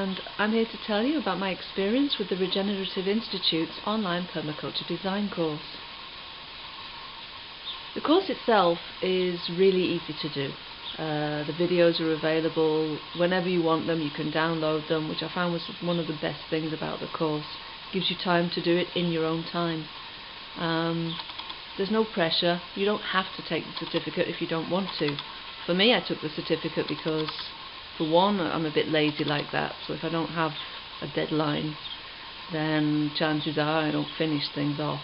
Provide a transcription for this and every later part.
and I'm here to tell you about my experience with the Rengenerative Institute's Online Permaculture Design Course. The course itself is really easy to do. The videos are available whenever you want them. You can download them, which I found was one of the best things about the course. It gives you time to do it in your own time. There's no pressure. You don't have to take the certificate if you don't want to. For me, I took the certificate because, for one, I'm a bit lazy like that, so if I don't have a deadline, then chances are I don't finish things off.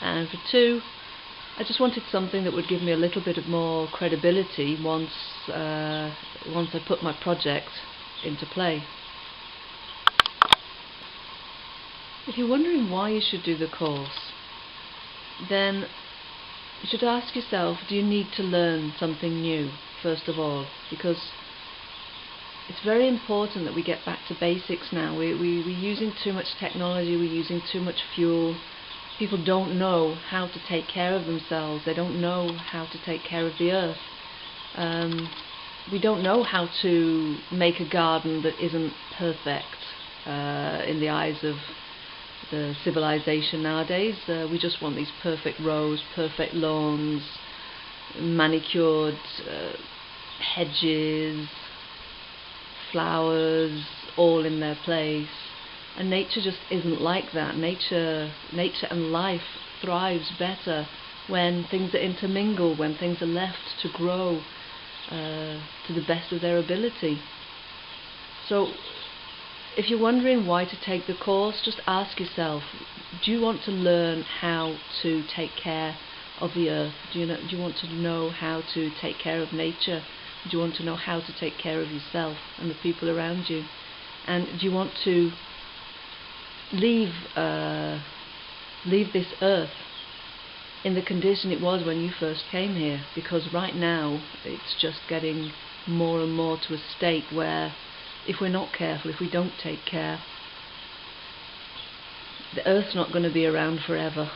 And for two, I just wanted something that would give me a little bit of more credibility once I put my project into play. If you're wondering why you should do the course, then you should ask yourself, do you need to learn something new, first of all? Because it's very important that we get back to basics now. We're using too much technology, we're using too much fuel. People don't know how to take care of themselves, they don't know how to take care of the earth. We don't know how to make a garden that isn't perfect in the eyes of the civilization nowadays. We just want these perfect rows, perfect lawns, manicured hedges, flowers, all in their place. And nature just isn't like that. Nature and life thrives better when things are intermingled, when things are left to grow to the best of their ability. So if you're wondering why to take the course, just ask yourself, do you want to learn how to take care of the earth? Do you want to know how to take care of nature? Do you want to know how to take care of yourself and the people around you? And do you want to leave this earth in the condition it was when you first came here? Because right now it's just getting more and more to a state where, if we're not careful, if we don't take care, the earth's not going to be around forever.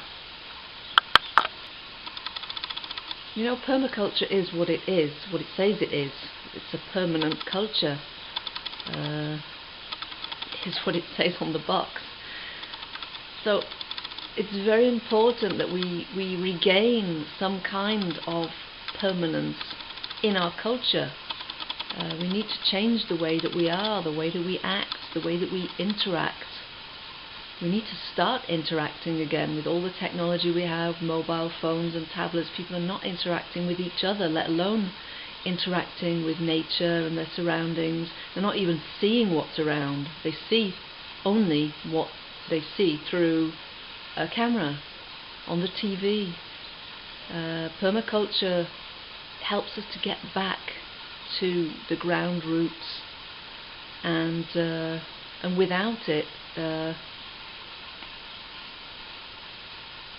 You know, permaculture is what it is, what it says it is. It's a permanent culture. Is what it says on the box. So it's very important that we regain some kind of permanence in our culture. We need to change the way that we are, the way that we act, the way that we interact. We need to start interacting again with all the technology we have, mobile phones and tablets. People are not interacting with each other, let alone interacting with nature and their surroundings. They're not even seeing what's around. They see only what they see through a camera, on the TV. Permaculture helps us to get back to the ground roots, and without it,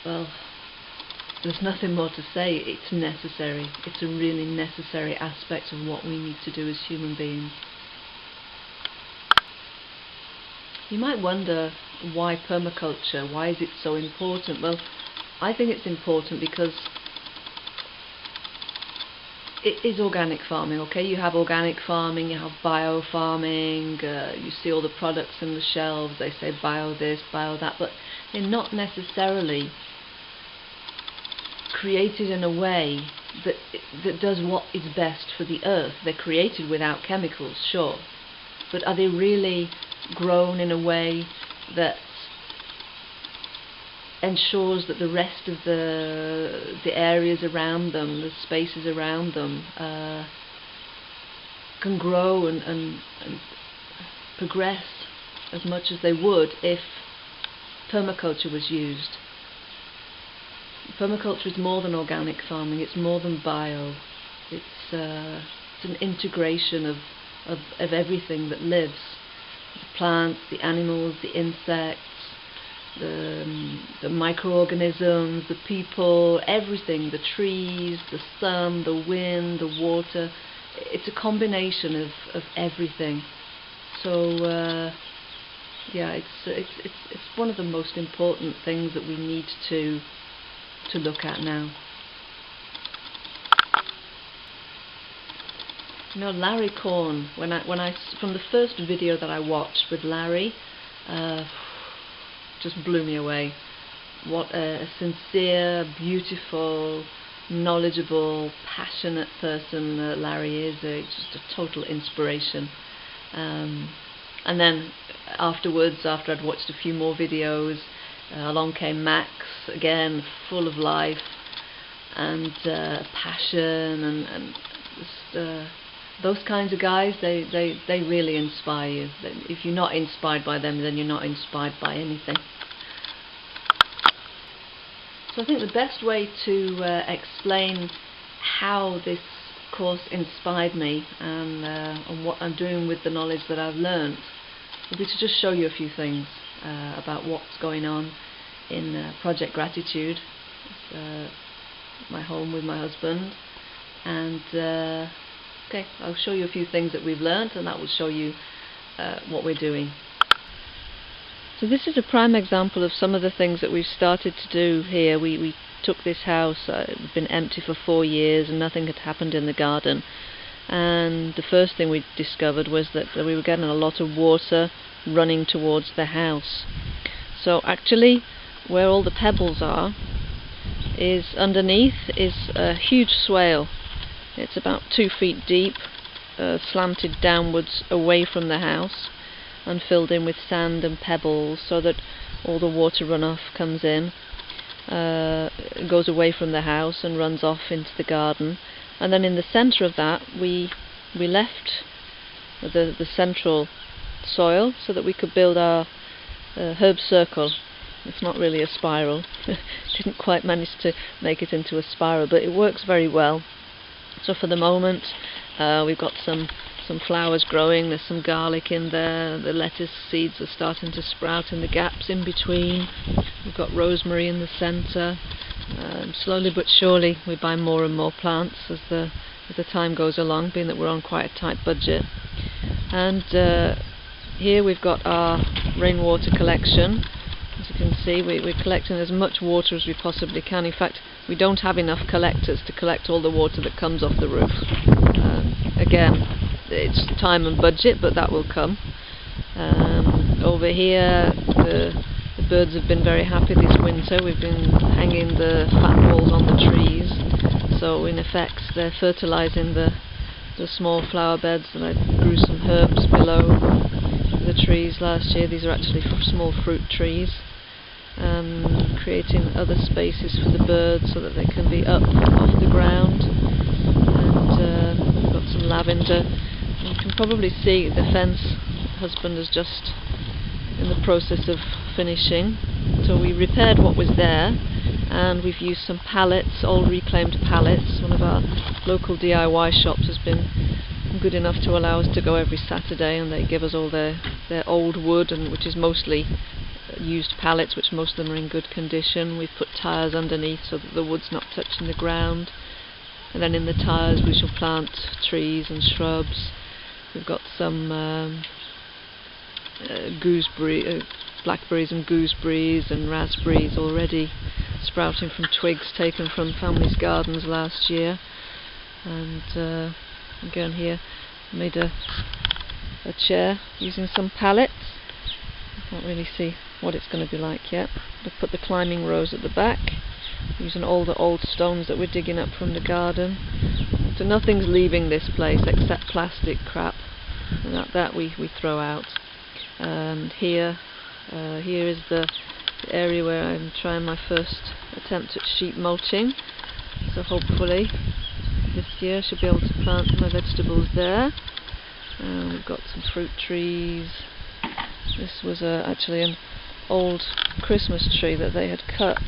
well, there's nothing more to say. It's necessary. It's a really necessary aspect of what we need to do as human beings. You might wonder, why permaculture? Why is it so important? Well, I think it's important because it is organic farming, okay? You have organic farming, you have bio farming, you see all the products in the shelves, they say bio this, bio that, but they're not necessarily created in a way that does what is best for the earth. They're created without chemicals, sure, but are they really grown in a way that ensures that the rest of the areas around them, the spaces around them, can grow and progress as much as they would if permaculture was used? Permaculture is more than organic farming, it's more than bio. It's an integration of everything that lives. The plants, the animals, the insects, the microorganisms, the people, everything, the trees, the sun, the wind, the water. It's a combination of everything. So yeah, it's one of the most important things that we need to look at now. You know, Larry Corn, from the first video that I watched with Larry, just blew me away. What a sincere, beautiful, knowledgeable, passionate person Larry is. Just a total inspiration. And then afterwards, after I'd watched a few more videos, along came Max, again full of life and passion, and just, those kinds of guys, they really inspire you. If you're not inspired by them, then you're not inspired by anything. So I think the best way to explain how this course inspired me and what I'm doing with the knowledge that I've learned would be to just show you a few things about what's going on in Project Gratitude, my home with my husband, and okay, I'll show you a few things that we've learned, and that will show you what we're doing. So this is a prime example of some of the things that we've started to do here. We took this house, it had been empty for 4 years and nothing had happened in the garden, and the first thing we discovered was that we were getting a lot of water running towards the house. So actually where all the pebbles are is underneath is a huge swale. It's about 2 feet deep, slanted downwards away from the house and filled in with sand and pebbles, so that all the water runoff comes in, goes away from the house and runs off into the garden. And then in the centre of that we left the central soil so that we could build our herb circle. It's not really a spiral. Didn't quite manage to make it into a spiral, but it works very well. So for the moment we've got some flowers growing, there's some garlic in there, the lettuce seeds are starting to sprout in the gaps in between, we've got rosemary in the centre. Slowly but surely we buy more and more plants as the time goes along, being that we're on quite a tight budget. And here we've got our rainwater collection. As you can see, we're collecting as much water as we possibly can. In fact, we don't have enough collectors to collect all the water that comes off the roof. Again, it's time and budget, but that will come. Over here the birds have been very happy this winter. We've been hanging the fat balls on the trees, so in effect they're fertilising the small flower beds, and I grew some herbs below the trees last year. These are actually small fruit trees, creating other spaces for the birds so that they can be up off the ground. And we've got some lavender. You can probably see the fence husband is just in the process of finishing. So we repaired what was there, and we've used some pallets, old reclaimed pallets. One of our local DIY shops has been good enough to allow us to go every Saturday, and they give us all their old wood, and which is mostly used pallets, which most of them are in good condition. We've put tyres underneath so that the wood's not touching the ground, and then in the tyres we shall plant trees and shrubs. We've got some blackberries and gooseberries and raspberries already sprouting from twigs taken from family's gardens last year. And again here made a chair using some pallets. I can't really see what it's going to be like yet. I've put the climbing rose at the back, using all the old stones that we're digging up from the garden. So nothing's leaving this place except plastic crap, and that we throw out. And here is the area where I'm trying my first attempt at sheep mulching. So hopefully this year I should be able to plant my vegetables there. We've got some fruit trees. This was actually an old Christmas tree that they had cut,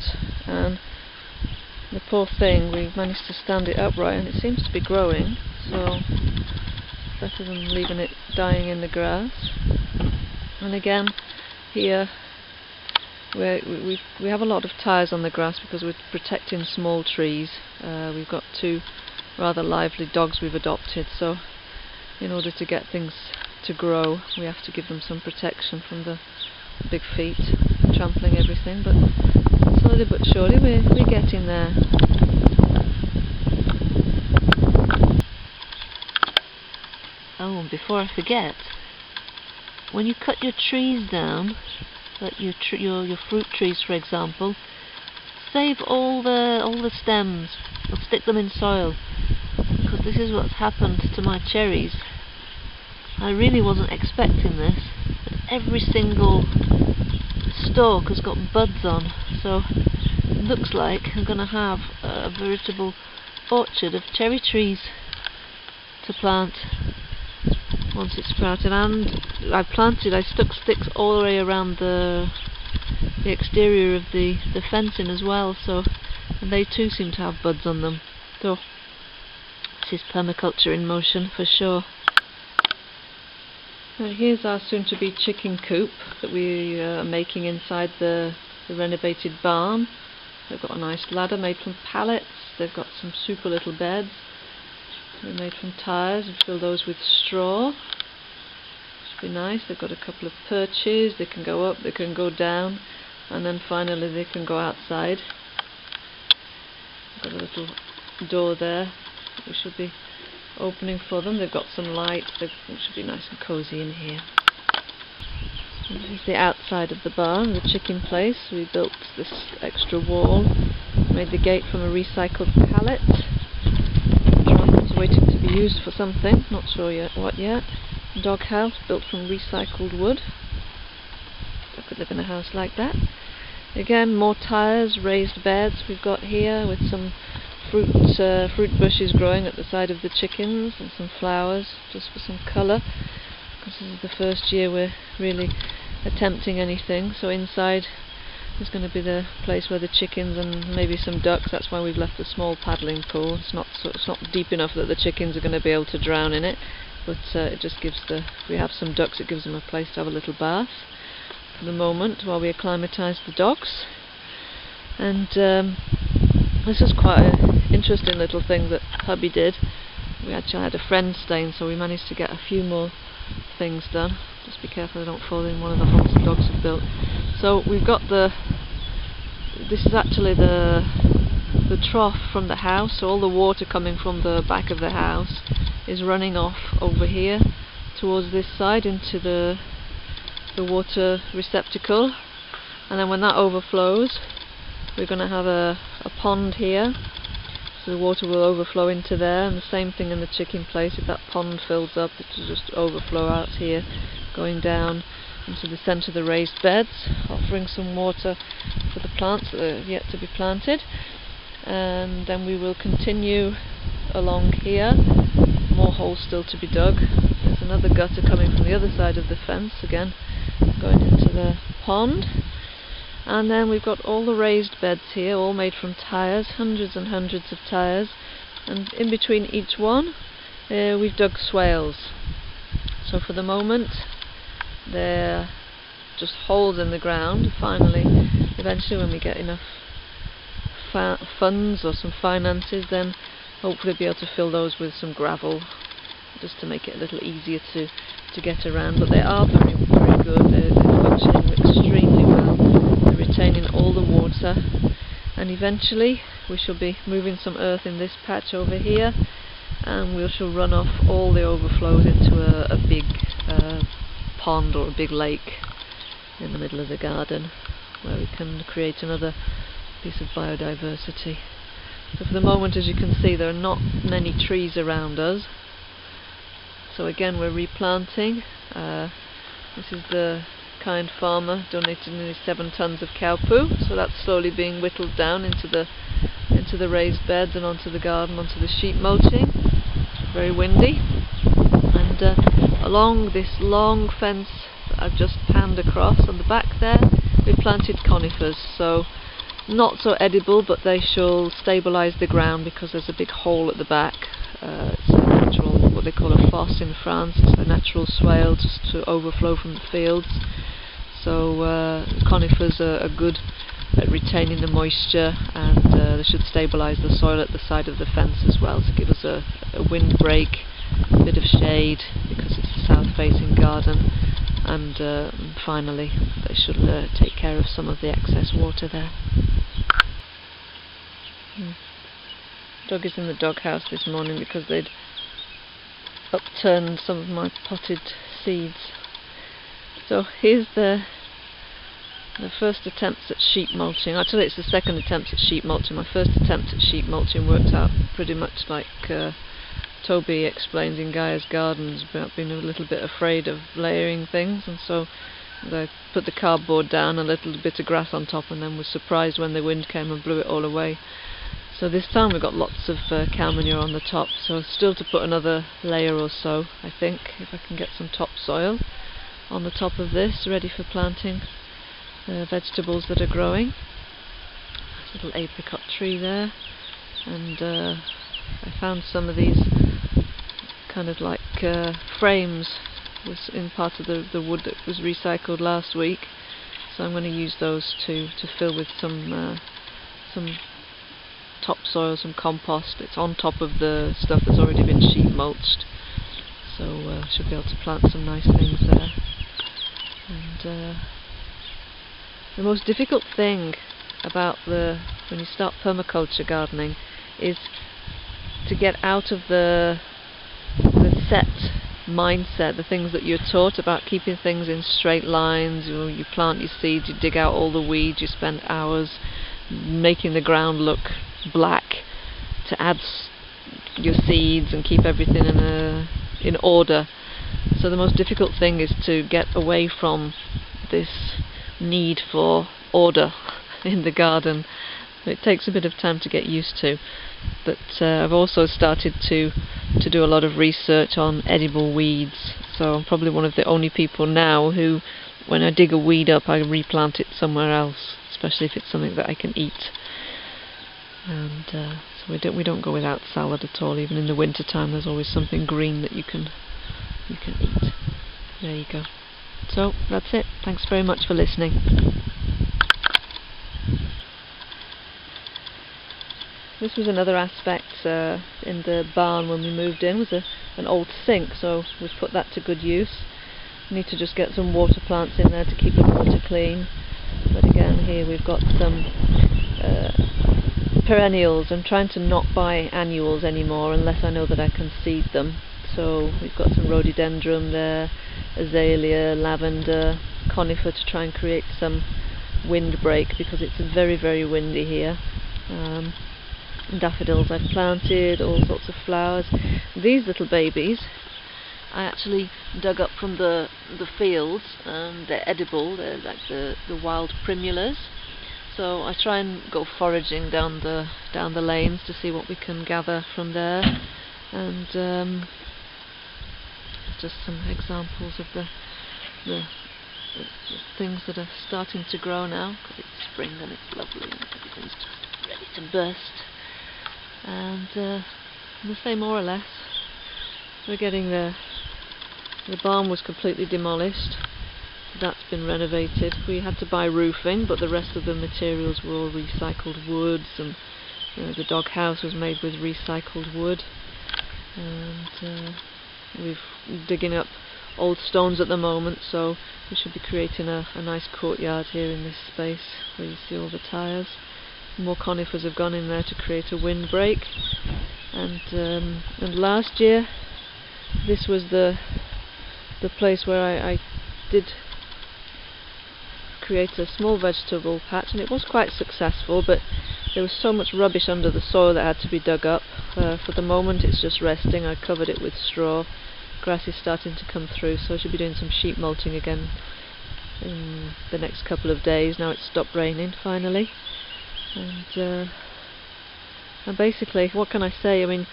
and the poor thing, we managed to stand it upright and it seems to be growing, so better than leaving it dying in the grass. And again here we have a lot of tyres on the grass because we're protecting small trees. We've got 2 rather lively dogs we've adopted, so in order to get things to grow we have to give them some protection from the big feet trampling everything, but slowly but surely we're getting there. before I forget, when you cut your trees down, like your fruit trees for example, save all the stems and stick them in soil, because this is what's happened to my cherries. I really wasn't expecting this, but every single stalk has got buds on, so it looks like I'm going to have a veritable orchard of cherry trees to plant once it's sprouted. And I stuck sticks all the way around the exterior of the fencing as well, so and they too seem to have buds on them. So this is permaculture in motion for sure. Now here's our soon-to-be chicken coop that we are making inside the renovated barn. They've got a nice ladder made from pallets. They've got some super little beds. They're made from tyres, and fill those with straw. Should be nice. They've got a couple of perches. They can go up, they can go down, and then finally they can go outside. Got a little door there. We should be opening for them. They've got some light. It should be nice and cosy in here. And this is the outside of the barn, the chicken place. We built this extra wall, made the gate from a recycled pallet. It's waiting to be used for something, not sure yet what yet. Doghouse built from recycled wood. I could live in a house like that. Again, more tyres, raised beds we've got here with some fruit bushes growing at the side of the chickens and some flowers just for some colour, because this is the first year we're really attempting anything. So inside is going to be the place where the chickens and maybe some ducks. That's why we've left a small paddling pool. It's not deep enough that the chickens are going to be able to drown in it, but it just gives if we have some ducks, it gives them a place to have a little bath for the moment while we acclimatise the dogs. And this is quite an interesting little thing that hubby did. We actually had a friend staying, so we managed to get a few more things done. Just be careful I don't fall in one of the holes the dogs have built. So we've got this is actually the trough from the house, so all the water coming from the back of the house is running off over here towards this side into the water receptacle, and then when that overflows we're going to have a pond here, so the water will overflow into there, and the same thing in the chicken place. If that pond fills up, it will just overflow out here, going down into the centre of the raised beds, offering some water for the plants that are yet to be planted. And then we will continue along here, more holes still to be dug. There's another gutter coming from the other side of the fence, again going into the pond. And then we've got all the raised beds here, all made from tyres, hundreds and hundreds of tyres, and in between each one we've dug swales. So for the moment they're just holes in the ground. Finally, eventually when we get enough funds or some finances, then hopefully be able to fill those with some gravel, just to make it a little easier to get around. But they are very, very good. They're functioning extremely well. They're retaining all the water, and eventually we shall be moving some earth in this patch over here, and we shall run off all the overflows into a big pond or a big lake in the middle of the garden, where we can create another piece of biodiversity. So for the moment, as you can see, there are not many trees around us. So again, we're replanting. This is the kind farmer donated nearly 7 tons of cow poo, so that's slowly being whittled down into the raised beds and onto the garden, onto the sheep mulching. Very windy. And along this long fence that I've just panned across on the back there, we planted conifers. So not so edible, but they shall stabilise the ground, because there's a big hole at the back. It's a natural, what they call a fosse in France. It's a natural swale just to overflow from the fields. So conifers are good at retaining the moisture, and they should stabilise the soil at the side of the fence as well, to give us a windbreak, a bit of shade, because it's a south-facing garden. And finally, they should take care of some of the excess water there. Dog is in the doghouse this morning because they'd upturned some of my potted seeds. So here's the first attempts at sheet mulching. Actually, it's the second attempt at sheet mulching. My first attempt at sheet mulching worked out pretty much like Toby explains in Gaia's Gardens about being a little bit afraid of layering things, and so I put the cardboard down, a little bit of grass on top, and then was surprised when the wind came and blew it all away. So this time we've got lots of cow manure on the top, so still to put another layer or so, I think, if I can get some topsoil on the top of this, ready for planting vegetables that are growing. There's a little apricot tree there, and I found some of these kind of like frames was in part of the wood that was recycled last week, so I'm going to use those to fill with some topsoil, some compost. It's on top of the stuff that's already been sheet mulched, so should be able to plant some nice things there. And the most difficult thing about when you start permaculture gardening is to get out of the set mindset, the things that you're taught about keeping things in straight lines. You plant your seeds, you dig out all the weeds, you spend hours making the ground look black to add your seeds and keep everything in order. So the most difficult thing is to get away from this need for order in the garden. It takes a bit of time to get used to, but I've also started to do a lot of research on edible weeds, so I'm probably one of the only people now who, when I dig a weed up, I replant it somewhere else, especially if it's something that I can eat. And so we don't go without salad at all. Even in the winter time, there's always something green that you can eat. There you go. So that's it. Thanks very much for listening. This was another aspect in the barn when we moved in, was an old sink, so we've put that to good use. We need to just get some water plants in there to keep the water clean. But again, here we've got some perennials. I'm trying to not buy annuals anymore unless I know that I can seed them. So we've got some rhododendron there, azalea, lavender, conifer to try and create some windbreak because it's very, very windy here. Daffodils I've planted, all sorts of flowers. These little babies I actually dug up from the fields. They're edible, they're like the wild primulas. So I try and go foraging down the lanes to see what we can gather from there. And just some examples of the things that are starting to grow now, because it's spring and it's lovely and everything's just ready to burst. And the same more or less. We're getting there. The barn was completely demolished. That's been renovated. We had to buy roofing, but the rest of the materials were all recycled woods, and the dog house was made with recycled wood. And we're digging up old stones at the moment, so we should be creating a nice courtyard here in this space where you see all the tyres. More conifers have gone in there to create a windbreak. And last year this was the place where I did create a small vegetable patch, and it was quite successful, but there was so much rubbish under the soil that had to be dug up. For the moment it's just resting. I covered it with straw. Grass is starting to come through, so I should be doing some sheet mulching again in the next couple of days. Now it's stopped raining finally. And basically, what can I say? I mean,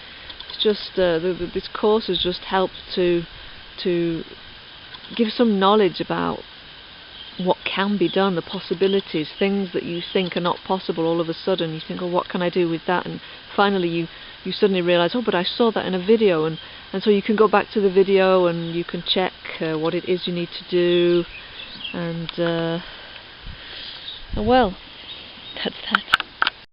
it's just this course has just helped to give some knowledge about what can be done, the possibilities, things that you think are not possible. All of a sudden you think, oh, what can I do with that? And finally you suddenly realise, oh, but I saw that in a video, and so you can go back to the video and you can check what it is you need to do. And well, that's that.